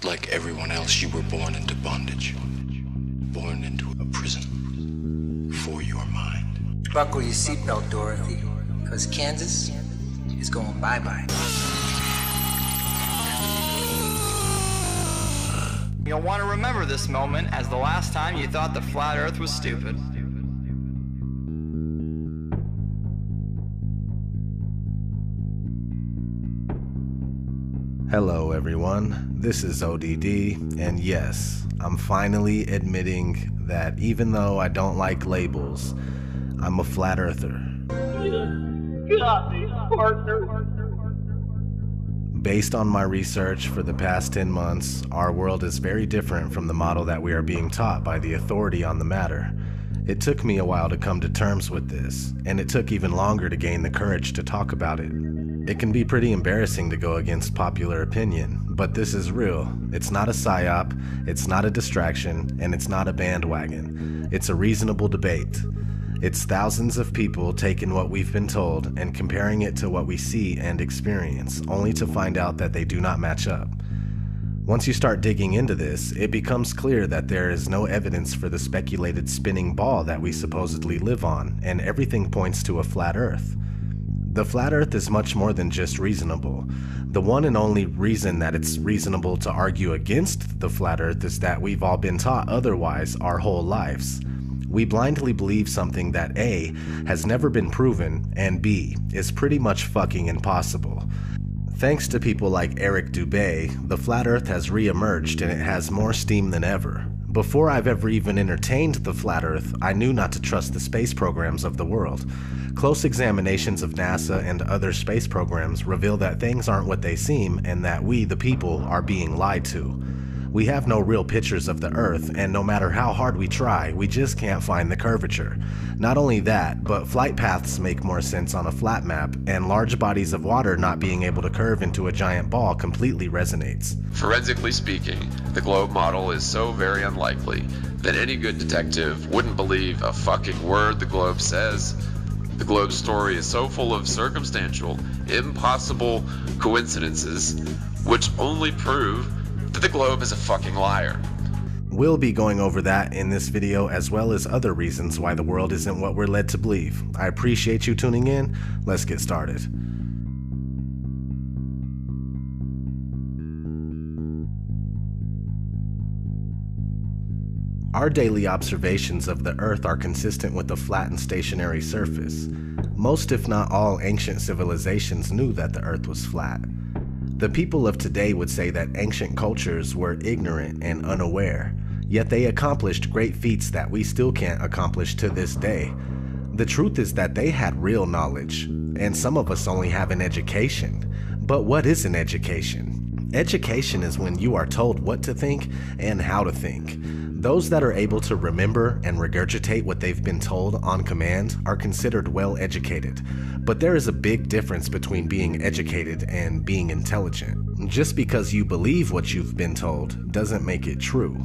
Like everyone else, you were born into bondage. Born into a prison for your mind. Buckle your seatbelt, Dorothy, because Kansas is going bye-bye. You'll want to remember this moment as the last time you thought the flat earth was stupid. Hello everyone, this is ODD, and yes, I'm finally admitting that even though I don't like labels, I'm a flat earther. Based on my research for the past 10 months, our world is very different from the model that we are being taught by the authority on the matter. It took me a while to come to terms with this, and it took even longer to gain the courage to talk about it. It can be pretty embarrassing to go against popular opinion, but this is real. It's not a psyop, it's not a distraction, and it's not a bandwagon. It's a reasonable debate. It's thousands of people taking what we've been told and comparing it to what we see and experience, only to find out that they do not match up. Once you start digging into this, it becomes clear that there is no evidence for the speculated spinning ball that we supposedly live on, and everything points to a flat earth. The flat earth is much more than just reasonable. The one and only reason that it's reasonable to argue against the flat earth is that we've all been taught otherwise our whole lives. We blindly believe something that A, has never been proven, and B, is pretty much fucking impossible. Thanks to people like Eric Dubay, the flat earth has re-emerged and it has more steam than ever. Before I've ever even entertained the flat earth, I knew not to trust the space programs of the world. Close examinations of NASA and other space programs reveal that things aren't what they seem and that we, the people, are being lied to. We have no real pictures of the Earth, and no matter how hard we try, we just can't find the curvature. Not only that, but flight paths make more sense on a flat map, and large bodies of water not being able to curve into a giant ball completely resonates. Forensically speaking, the globe model is so very unlikely that any good detective wouldn't believe a fucking word the globe says. The globe's story is so full of circumstantial, impossible coincidences, which only prove that the globe is a fucking liar. We'll be going over that in this video, as well as other reasons why the world isn't what we're led to believe. I appreciate you tuning in. Let's get started. Our daily observations of the Earth are consistent with a flat and stationary surface. Most, if not all, ancient civilizations knew that the Earth was flat. The people of today would say that ancient cultures were ignorant and unaware, yet they accomplished great feats that we still can't accomplish to this day. The truth is that they had real knowledge, and some of us only have an education. But what is an education? Education is when you are told what to think and how to think. Those that are able to remember and regurgitate what they've been told on command are considered well educated. But there is a big difference between being educated and being intelligent. Just because you believe what you've been told doesn't make it true.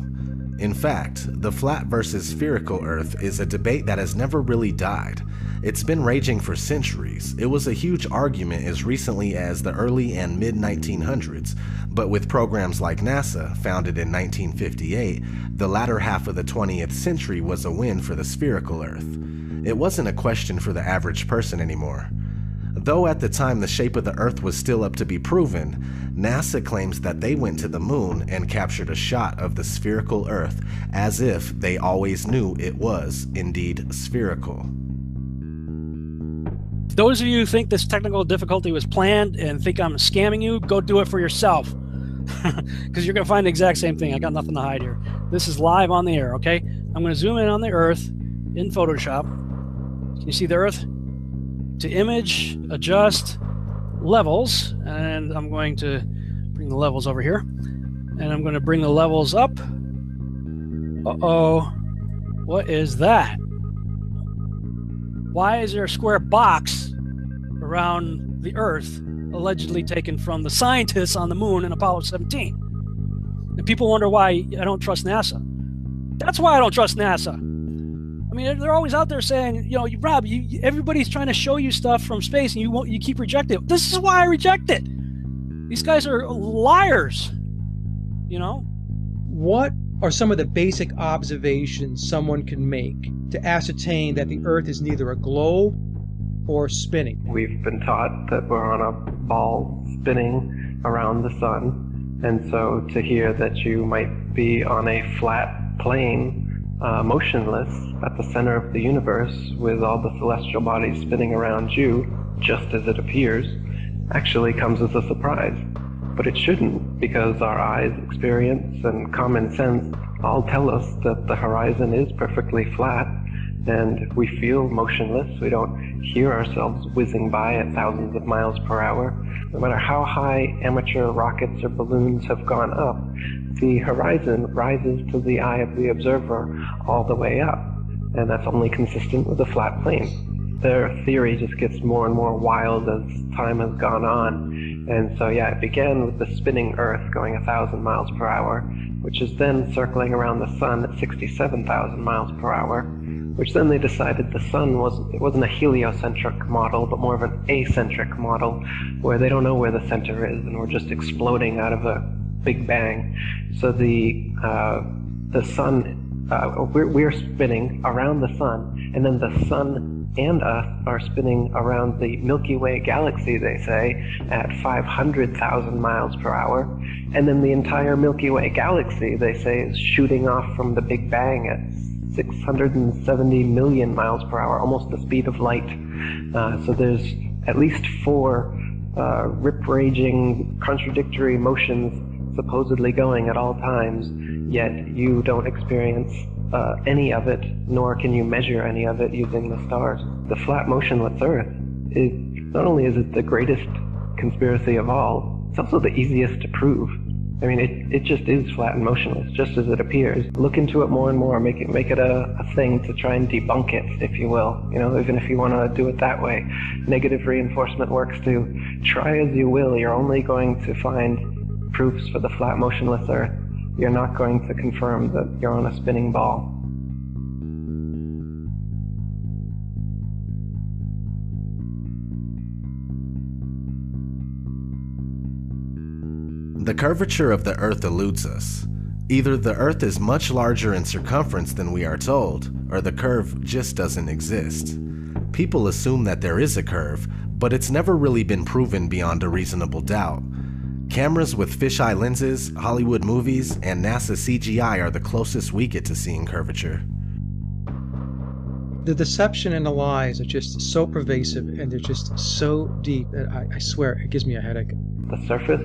In fact, the flat versus spherical Earth is a debate that has never really died. It's been raging for centuries. It was a huge argument as recently as the early and mid-1900s, but with programs like NASA, founded in 1958, the latter half of the 20th century was a win for the spherical Earth. It wasn't a question for the average person anymore. Though at the time the shape of the Earth was still up to be proven, NASA claims that they went to the moon and captured a shot of the spherical Earth as if they always knew it was indeed spherical. Those of you who think this technical difficulty was planned and think I'm scamming you, go do it for yourself. Because you're going to find the exact same thing. I got nothing to hide here. This is live on the air, okay? I'm going to zoom in on the Earth in Photoshop. Can you see the Earth? To image, adjust, levels, and I'm going to bring the levels over here. And I'm going to bring the levels up. Uh-oh. What is that? Why is there a square box around the Earth allegedly taken from the scientists on the moon in Apollo 17? And people wonder why I don't trust NASA. That's why I don't trust NASA. I mean, they're always out there saying, you know, Rob, everybody's trying to show you stuff from space and you keep rejecting it. This is why I reject it. These guys are liars. you know? What are some of the basic observations someone can make to ascertain that the Earth is neither a globe or spinning? We've been taught that we're on a ball spinning around the sun, and so to hear that you might be on a flat plane, motionless at the center of the universe with all the celestial bodies spinning around you, just as it appears, actually comes as a surprise. But it shouldn't, because our eyes, experience, and common sense all tell us that the horizon is perfectly flat, and we feel motionless. We don't hear ourselves whizzing by at thousands of miles per hour. No matter how high amateur rockets or balloons have gone up, the horizon rises to the eye of the observer all the way up, and that's only consistent with a flat plane. Their theory just gets more and more wild as time has gone on. And so, yeah, it began with the spinning Earth going 1,000 miles per hour, which is then circling around the sun at 67,000 miles per hour, which then they decided the sun wasn't a heliocentric model, but more of an acentric model, where they don't know where the center is, and we're just exploding out of a big bang. So the sun, we're spinning around the sun, and then the sun and us are spinning around the Milky Way galaxy, they say, at 500,000 miles per hour. And then the entire Milky Way galaxy, they say, is shooting off from the Big Bang at 670 million miles per hour, almost the speed of light. So there's at least 4 rip-raging, contradictory motions supposedly going at all times, yet you don't experience any of it, nor can you measure any of it using the stars. The flat motionless Earth is not only is it the greatest conspiracy of all, it's also the easiest to prove. I mean, it just is flat and motionless, just as it appears. Look into it more and more, make it a thing to try and debunk it, if you will. You know, even if you want to do it that way. Negative reinforcement works too. Try as you will, you're only going to find proofs for the flat motionless Earth. You're not going to confirm that you're on a spinning ball. The curvature of the Earth eludes us. Either the Earth is much larger in circumference than we are told, or the curve just doesn't exist. People assume that there is a curve, but it's never really been proven beyond a reasonable doubt. Cameras with fisheye lenses, Hollywood movies, and NASA CGI are the closest we get to seeing curvature. The deception and the lies are just so pervasive, and they're just so deep that I swear it gives me a headache. The surface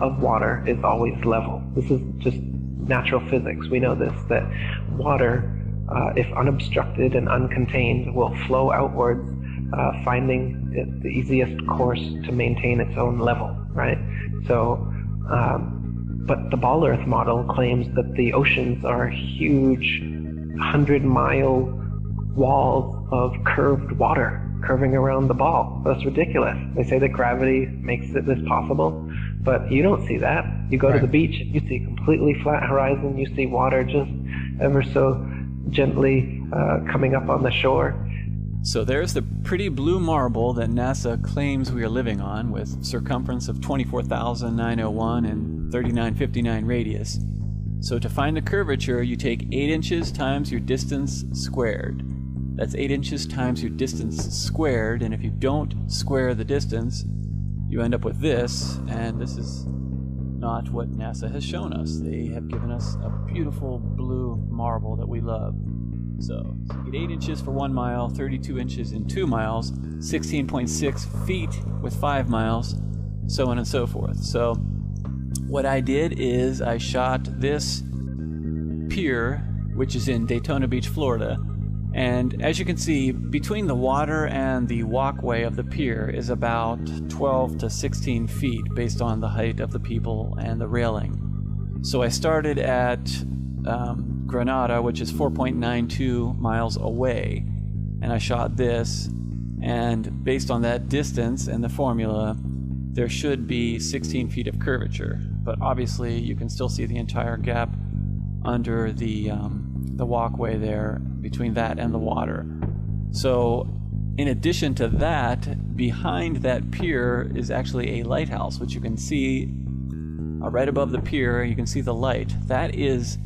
of water is always level. This is just natural physics. We know this, that water, if unobstructed and uncontained, will flow outwards, finding it the easiest course to maintain its own level, right? So, but the Ball Earth model claims that the oceans are huge 100-mile walls of curved water curving around the ball. That's ridiculous. They say that gravity makes this possible, but you don't see that. You go to the beach and you see a completely flat horizon. You see water just ever so gently coming up on the shore. So there's the pretty blue marble that NASA claims we are living on, with circumference of 24,901 and 3959 radius. So to find the curvature, you take 8 inches times your distance squared. That's 8 inches times your distance squared, and if you don't square the distance, you end up with this, and this is not what NASA has shown us. They have given us a beautiful blue marble that we love. So you get 8 inches for 1 mile, 32 inches in 2 miles, 16.6 feet with 5 miles, so on and so forth. So what I did is I shot this pier, which is in Daytona Beach, Florida, and as you can see, between the water and the walkway of the pier is about 12 to 16 feet based on the height of the people and the railing. So I started at Granada, which is 4.92 miles away, and I shot this, and based on that distance and the formula, there should be 16 feet of curvature, but obviously you can still see the entire gap under the walkway there between that and the water. So in addition to that, behind that pier is actually a lighthouse, which you can see right above the pier. You can see the light. That is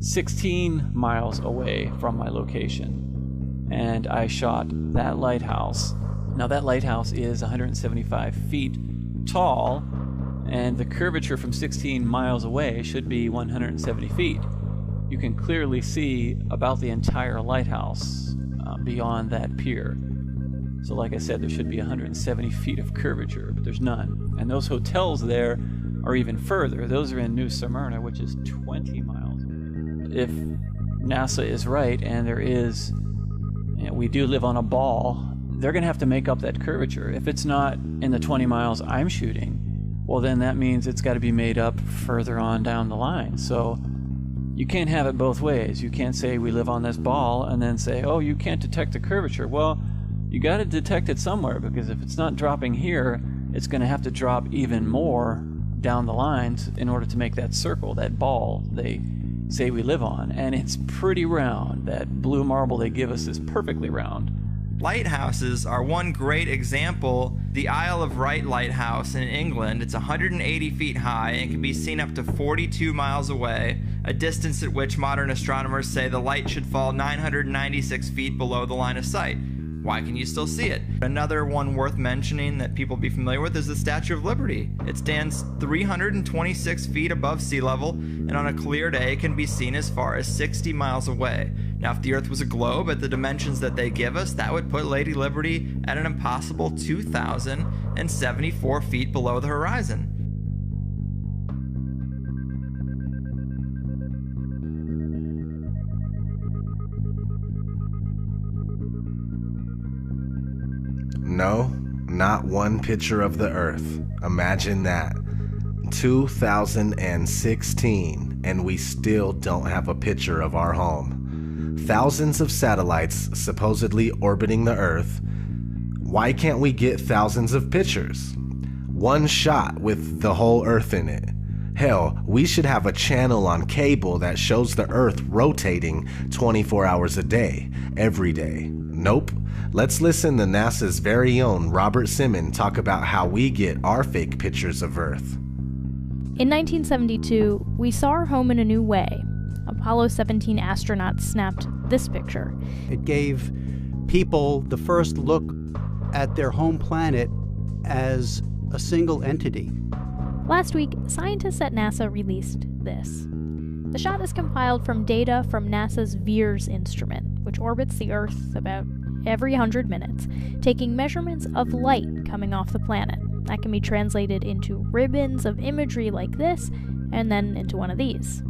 16 miles away from my location. And I shot that lighthouse. Now that lighthouse is 175 feet tall, and the curvature from 16 miles away should be 170 feet. You can clearly see about the entire lighthouse beyond that pier. So like I said, there should be 170 feet of curvature, but there's none. And those hotels there are even further. Those are in New Smyrna, which is 20 miles. If NASA is right, and there is, we do live on a ball, they're going to have to make up that curvature. If it's not in the 20 miles I'm shooting, well, then that means it's got to be made up further on down the line. So you can't have it both ways. You can't say we live on this ball and then say, oh, you can't detect the curvature. Well, you got to detect it somewhere, because if it's not dropping here, it's going to have to drop even more down the lines in order to make that circle, that ball they say we live on. And it's pretty round. That blue marble they give us is perfectly round. Lighthouses are one great example. The Isle of Wight Lighthouse in England, it's 180 feet high and can be seen up to 42 miles away, a distance at which modern astronomers say the light should fall 996 feet below the line of sight. Why can you still see it? Another one worth mentioning that people be familiar with is the Statue of Liberty. It stands 326 feet above sea level, and on a clear day can be seen as far as 60 miles away. Now, if the Earth was a globe at the dimensions that they give us, that would put Lady Liberty at an impossible 2,074 feet below the horizon. No, not one picture of the Earth. Imagine that. 2016, and we still don't have a picture of our home. Thousands of satellites supposedly orbiting the Earth. Why can't we get thousands of pictures? One shot with the whole Earth in it. Hell, we should have a channel on cable that shows the Earth rotating 24 hours a day, every day. Nope. Let's listen to NASA's very own Robert Simon talk about how we get our fake pictures of Earth. In 1972, we saw our home in a new way. Apollo 17 astronauts snapped this picture. It gave people the first look at their home planet as a single entity. Last week, scientists at NASA released this. The shot is compiled from data from NASA's VEERS instrument, which orbits the Earth about every 100 minutes, taking measurements of light coming off the planet. That can be translated into ribbons of imagery like this, and then into one of these.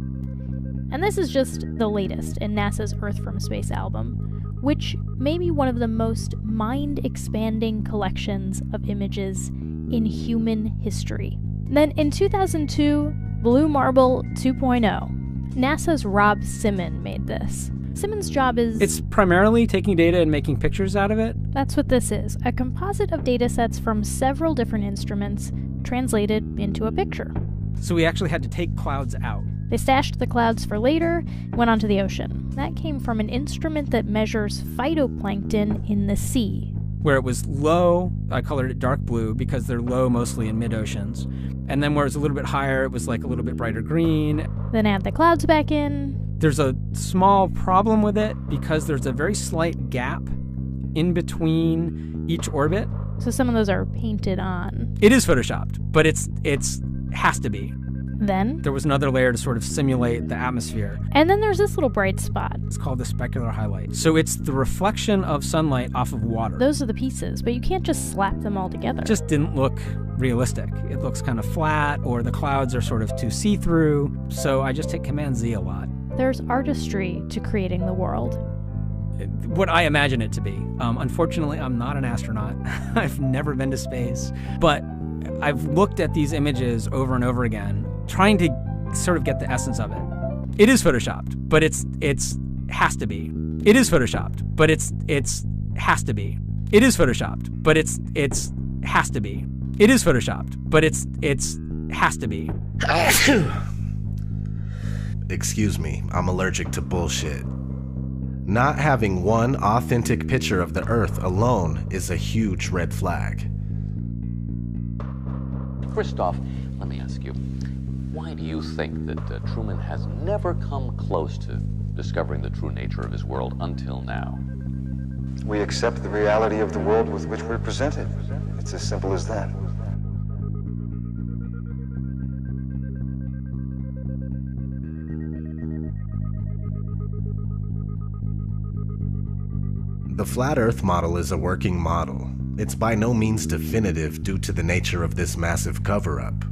And this is just the latest in NASA's Earth from Space album, which may be one of the most mind-expanding collections of images in human history. Then in 2002, Blue Marble 2.0, NASA's Rob Simon made this. Simon's job is... It's primarily taking data and making pictures out of it. That's what this is, a composite of data sets from several different instruments translated into a picture. So we actually had to take clouds out. They stashed the clouds for later, went onto the ocean. That came from an instrument that measures phytoplankton in the sea. Where it was low, I colored it dark blue because they're low mostly in mid-oceans. And then where it was a little bit higher, it was like a little bit brighter green. Then add the clouds back in. There's a small problem with it because there's a very slight gap in between each orbit. So some of those are painted on. It is photoshopped, but it's has to be. Then there was another layer to sort of simulate the atmosphere. And then there's this little bright spot. It's called the specular highlight. So it's the reflection of sunlight off of water. Those are the pieces, but you can't just slap them all together. It just didn't look realistic. It looks kind of flat, or the clouds are sort of too see-through. So I just hit Command-Z a lot. There's artistry to creating the world. What I imagine it to be. Unfortunately, I'm not an astronaut. I've never been to space. But I've looked at these images over and over again, trying to sort of get the essence of it. It is photoshopped, but it's has to be. It is photoshopped, but it's has to be. It is photoshopped, but it's has to be. It is photoshopped, but it's has to be. Excuse me, I'm allergic to bullshit. Not having one authentic picture of the Earth alone is a huge red flag. Christoph, let me ask you, Why do you think that Truman has never come close to discovering the true nature of his world until now? We accept the reality of the world with which we're presented. It's as simple as that. The flat Earth model is a working model. It's by no means definitive due to the nature of this massive cover-up.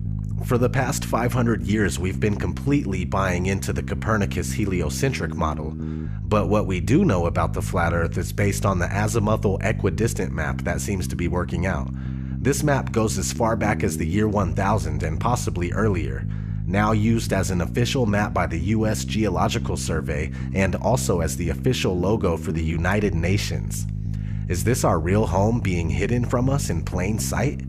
For the past 500 years, we've been completely buying into the Copernicus heliocentric model, but what we do know about the flat Earth is based on the azimuthal equidistant map that seems to be working out. This map goes as far back as the year 1000 and possibly earlier, now used as an official map by the U.S. Geological Survey and also as the official logo for the United Nations. Is this our real home being hidden from us in plain sight?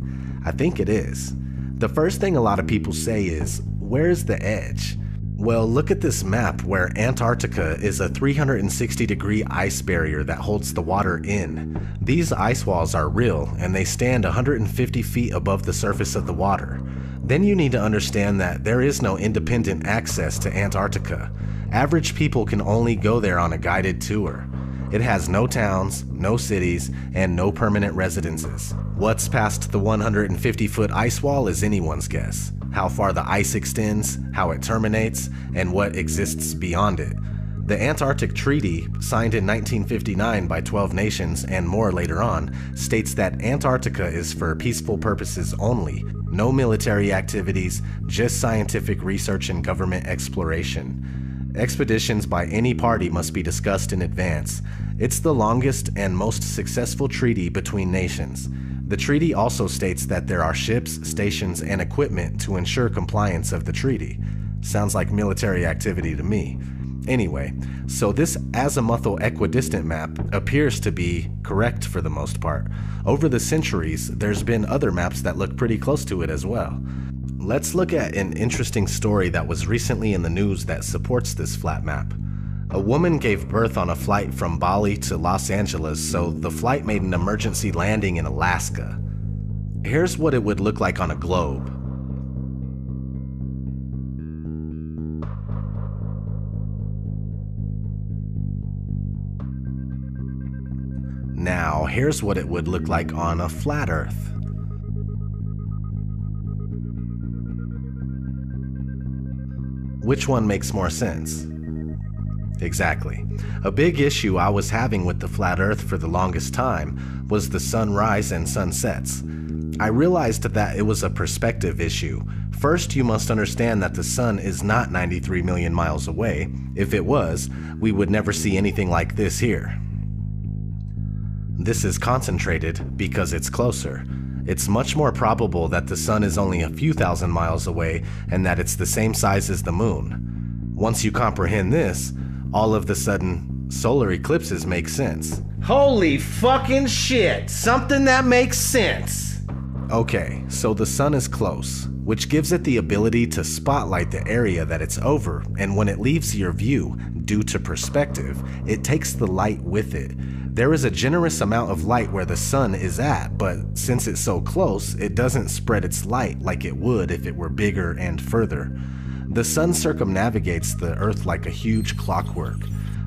I think it is. The first thing a lot of people say is, where's the edge? Well, look at this map where Antarctica is a 360-degree ice barrier that holds the water in. These ice walls are real, and they stand 150 feet above the surface of the water. Then you need to understand that there is no independent access to Antarctica. Average people can only go there on a guided tour. It has no towns, no cities, and no permanent residences. What's past the 150-foot ice wall is anyone's guess. How far the ice extends, how it terminates, and what exists beyond it. The Antarctic Treaty, signed in 1959 by 12 nations and more later on, states that Antarctica is for peaceful purposes only. No military activities, just scientific research and government exploration. Expeditions by any party must be discussed in advance. It's the longest and most successful treaty between nations. The treaty also states that there are ships, stations, and equipment to ensure compliance of the treaty. Sounds like military activity to me. Anyway, so this azimuthal equidistant map appears to be correct for the most part. Over the centuries, there's been other maps that look pretty close to it as well. Let's look at an interesting story that was recently in the news that supports this flat map. A woman gave birth on a flight from Bali to Los Angeles, so the flight made an emergency landing in Alaska. Here's what it would look like on a globe. Now, here's what it would look like on a flat Earth. Which one makes more sense? Exactly. A big issue I was having with the flat Earth for the longest time was the sunrise and sunsets. I realized that it was a perspective issue. First, you must understand that the sun is not 93 million miles away. If it was, we would never see anything like this here. This is concentrated because it's closer. It's much more probable that the sun is only a few thousand miles away and that it's the same size as the moon. Once you comprehend this, all of the sudden, solar eclipses make sense. Holy fucking shit! Something that makes sense! Okay, so the sun is close, which gives it the ability to spotlight the area that it's over, and when it leaves your view, due to perspective, it takes the light with it. There is a generous amount of light where the sun is at, but since it's so close, it doesn't spread its light like it would if it were bigger and further. The sun circumnavigates the Earth like a huge clockwork.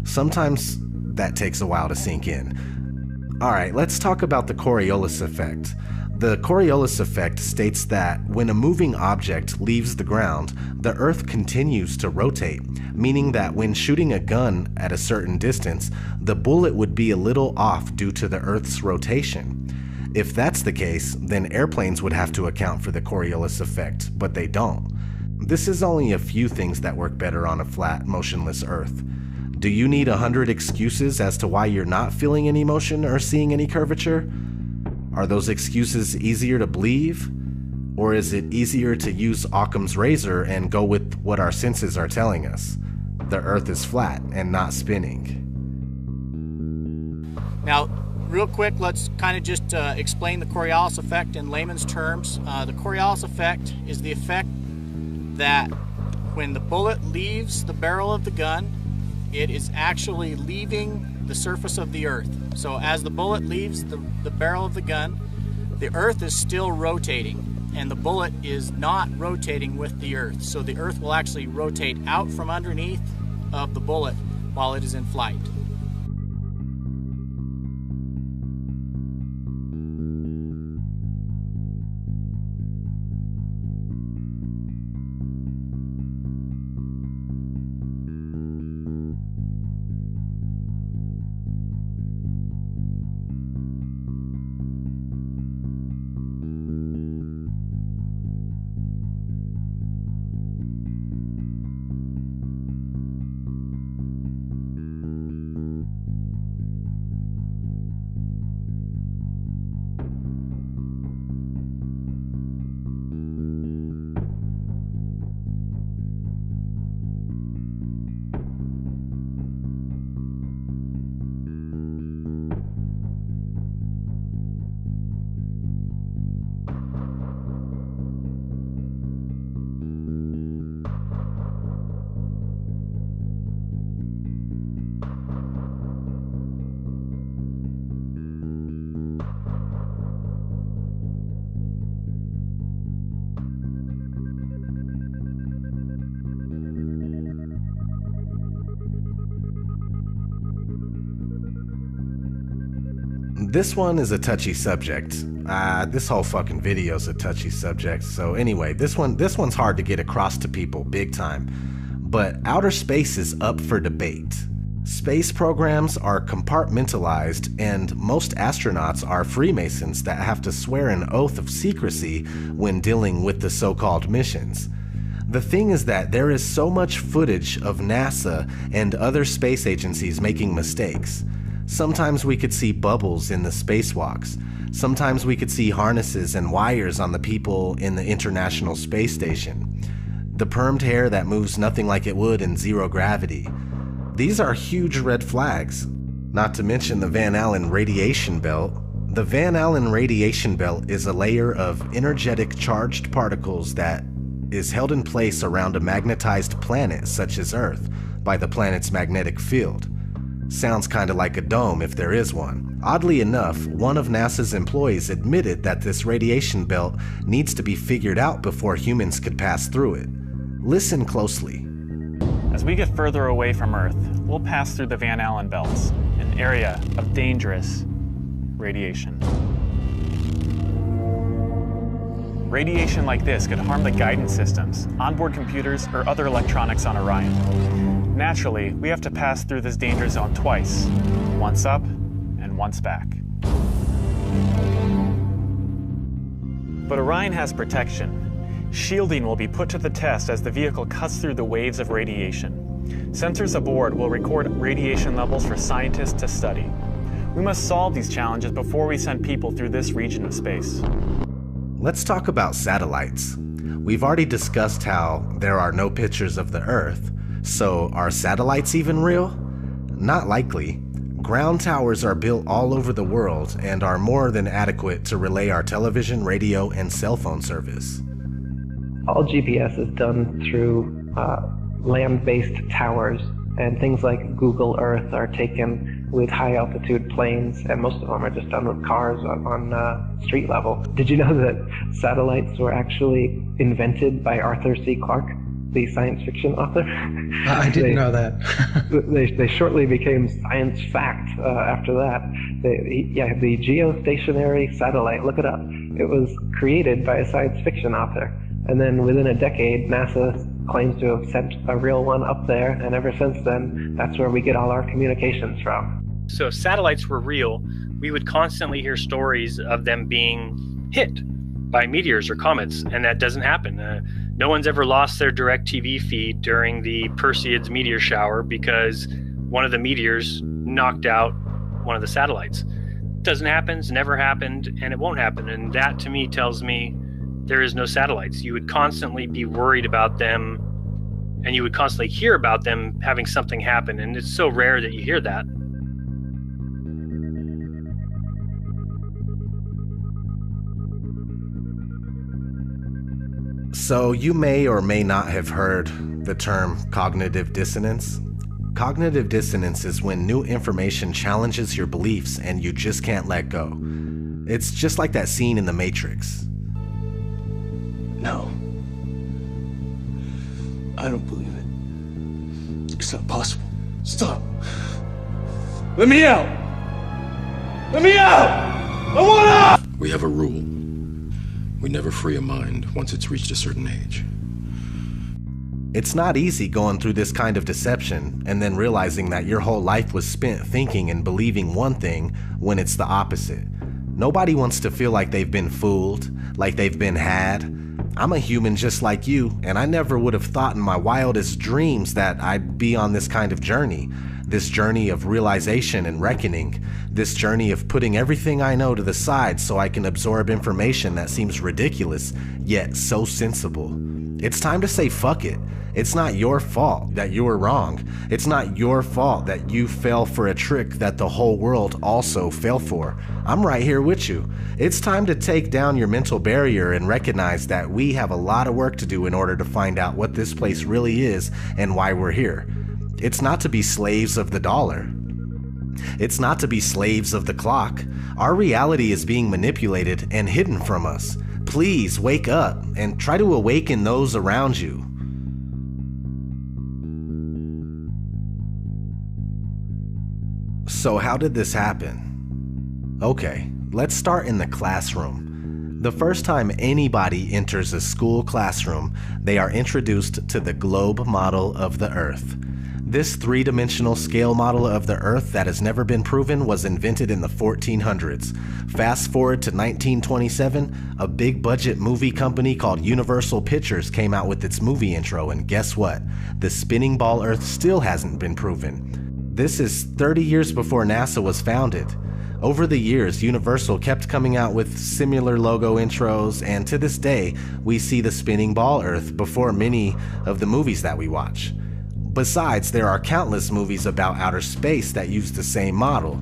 Sometimes that takes a while to sink in. Alright, let's talk about the Coriolis effect. The Coriolis effect states that when a moving object leaves the ground, the Earth continues to rotate, meaning that when shooting a gun at a certain distance, the bullet would be a little off due to the Earth's rotation. If that's the case, then airplanes would have to account for the Coriolis effect, but they don't. This is only a few things that work better on a flat, motionless Earth. Do you need 100 excuses as to why you're not feeling any motion or seeing any curvature? Are those excuses easier to believe? Or is it easier to use Occam's razor and go with what our senses are telling us? The Earth is flat and not spinning. Now, real quick, let's kind of just explain the Coriolis effect in layman's terms. The Coriolis effect is the effect that when the bullet leaves the barrel of the gun, it is actually leaving the surface of the Earth. So as the bullet leaves the barrel of the gun, the Earth is still rotating. and the bullet is not rotating with the Earth. So the Earth will actually rotate out from underneath of the bullet while it is in flight. This one is a touchy subject. This whole fucking video is a touchy subject. So anyway, this one's hard to get across to people big time. But outer space is up for debate. Space programs are compartmentalized, and most astronauts are Freemasons that have to swear an oath of secrecy when dealing with the so-called missions. The thing is that there is so much footage of NASA and other space agencies making mistakes. Sometimes we could see bubbles in the spacewalks. Sometimes we could see harnesses and wires on the people in the International Space Station. The permed hair that moves nothing like it would in zero gravity. These are huge red flags. Not to mention the Van Allen radiation belt. The Van Allen radiation belt is a layer of energetic charged particles that is held in place around a magnetized planet such as Earth by the planet's magnetic field. Sounds kinda like a dome if there is one. Oddly enough, one of NASA's employees admitted that this radiation belt needs to be figured out before humans could pass through it. Listen closely. As we get further away from Earth, we'll pass through the Van Allen belts, an area of dangerous radiation. Radiation like this could harm the guidance systems, onboard computers, or other electronics on Orion. Naturally, we have to pass through this danger zone twice, once up and once back. But Orion has protection. Shielding will be put to the test as the vehicle cuts through the waves of radiation. Sensors aboard will record radiation levels for scientists to study. We must solve these challenges before we send people through this region of space. Let's talk about satellites. We've already discussed how there are no pictures of the Earth, so are satellites even real? Not likely. Ground towers are built all over the world and are more than adequate to relay our television, radio, and cell phone service. All GPS is done through land-based towers, and things like Google Earth are taken with high-altitude planes, and most of them are just done with cars on street level. Did you know that satellites were actually invented by Arthur C. Clarke, the science fiction author? I didn't know that. they shortly became science fact after that. The geostationary satellite, look it up. It was created by a science fiction author. And then within a decade, NASA claims to have sent a real one up there, and ever since then, that's where we get all our communications from. So if satellites were real, we would constantly hear stories of them being hit by meteors or comets, and that doesn't happen. No one's ever lost their direct TV feed during the Perseids meteor shower because one of the meteors knocked out one of the satellites. It doesn't happen, it's never happened, and it won't happen. And that to me tells me there is no satellites. You would constantly be worried about them, and you would constantly hear about them having something happen, and it's so rare that you hear that. So you may or may not have heard the term cognitive dissonance. Cognitive dissonance is when new information challenges your beliefs and you just can't let go. It's just like that scene in The Matrix. I don't believe it. It's not possible. Stop. Let me out! Let me out! I want out! We have a rule. We never free a mind once it's reached a certain age. It's not easy going through this kind of deception and then realizing that your whole life was spent thinking and believing one thing when it's the opposite. Nobody wants to feel like they've been fooled, like they've been had. I'm a human just like you, and I never would have thought in my wildest dreams that I'd be on this kind of journey. This journey of realization and reckoning. This journey of putting everything I know to the side so I can absorb information that seems ridiculous, yet so sensible. It's time to say fuck it. It's not your fault that you were wrong. It's not your fault that you fell for a trick that the whole world also fell for. I'm right here with you. It's time to take down your mental barrier and recognize that we have a lot of work to do in order to find out what this place really is and why we're here. It's not to be slaves of the dollar. It's not to be slaves of the clock. Our reality is being manipulated and hidden from us. Please wake up and try to awaken those around you. So how did this happen? Okay, let's start in the classroom. The first time anybody enters a school classroom, they are introduced to the globe model of the Earth. This three-dimensional scale model of the Earth that has never been proven was invented in the 1400s. Fast forward to 1927, a big-budget movie company called Universal Pictures came out with its movie intro, and guess what? The spinning ball Earth still hasn't been proven. This is 30 years before NASA was founded. Over the years, Universal kept coming out with similar logo intros, and to this day, we see the spinning ball Earth before many of the movies that we watch. Besides, there are countless movies about outer space that use the same model.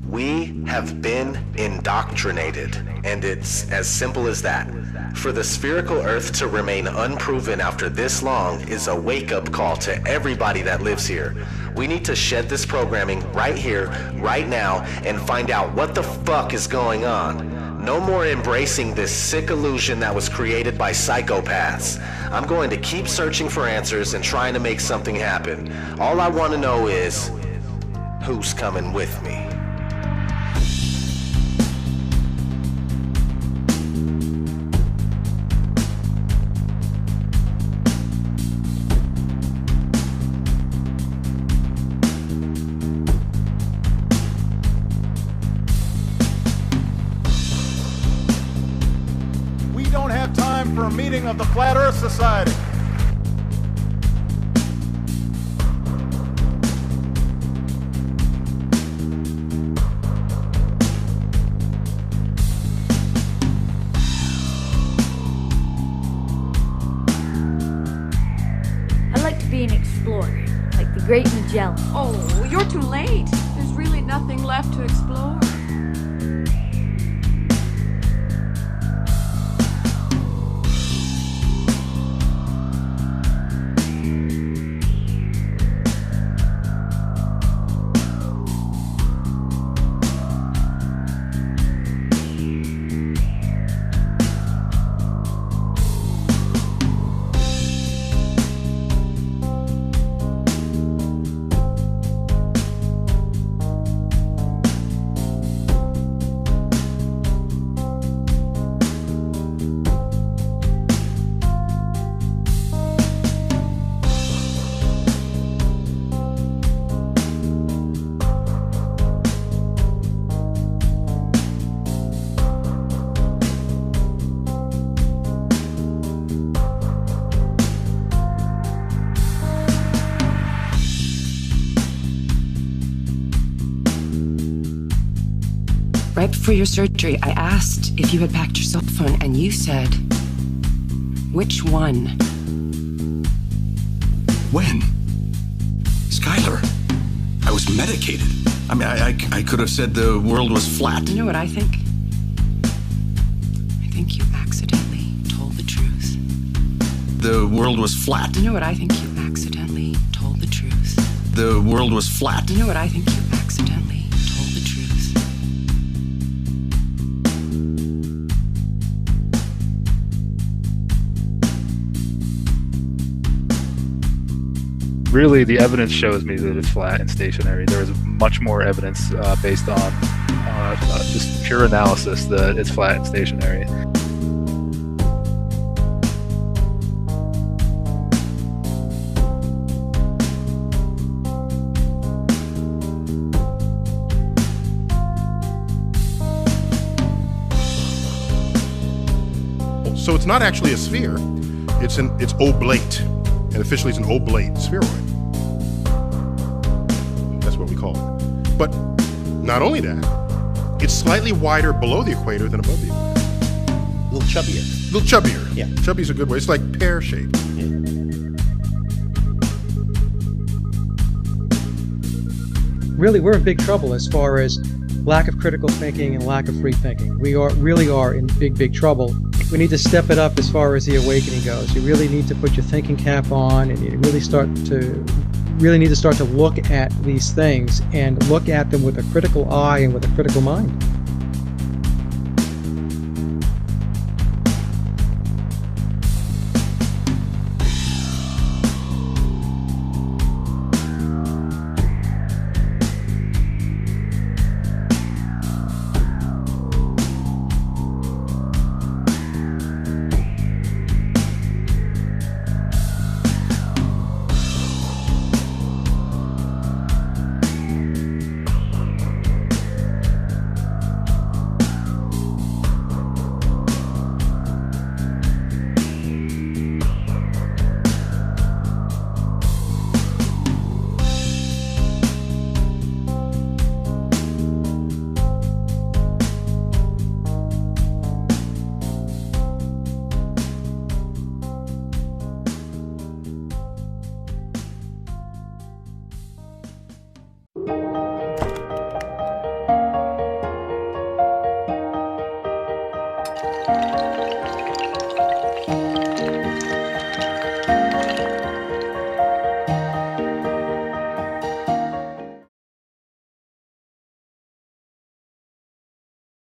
We have been indoctrinated, and it's as simple as that. For the spherical Earth to remain unproven after this long is a wake-up call to everybody that lives here. We need to shed this programming right here, right now, and find out what the fuck is going on. No more embracing this sick illusion that was created by psychopaths. I'm going to keep searching for answers and trying to make something happen. All I want to know is, who's coming with me? For a meeting of the Flat Earth Society. I'd like to be an explorer, like the Great Magellan. Oh, you're too late. There's really nothing left to explore. Right before your surgery, I asked if you had packed your cell phone, and you said, which one? When? Skylar, I was medicated. I mean, I could have said the world was flat. You know what I think? I think you accidentally told the truth. The world was flat. You know what I think? You accidentally told the truth. The world was flat. You know what I think? You accidentally told the truth. really the evidence shows me that it's flat and stationary. There is much more evidence based on just pure analysis that it's flat and stationary. So it's not actually a sphere, it's oblate, and officially it's an oblate spheroid. That's what we call it. But not only that, it's slightly wider below the equator than above the equator. A little chubbier. A little chubbier. Yeah. Chubby's a good way. It's like pear-shaped. Yeah. Really, we're in big trouble as far as lack of critical thinking and lack of free thinking. We really are in big trouble. We need to step it up as far as the awakening goes. You really need to put your thinking cap on, and you really need to start to look at these things and look at them with a critical eye and with a critical mind.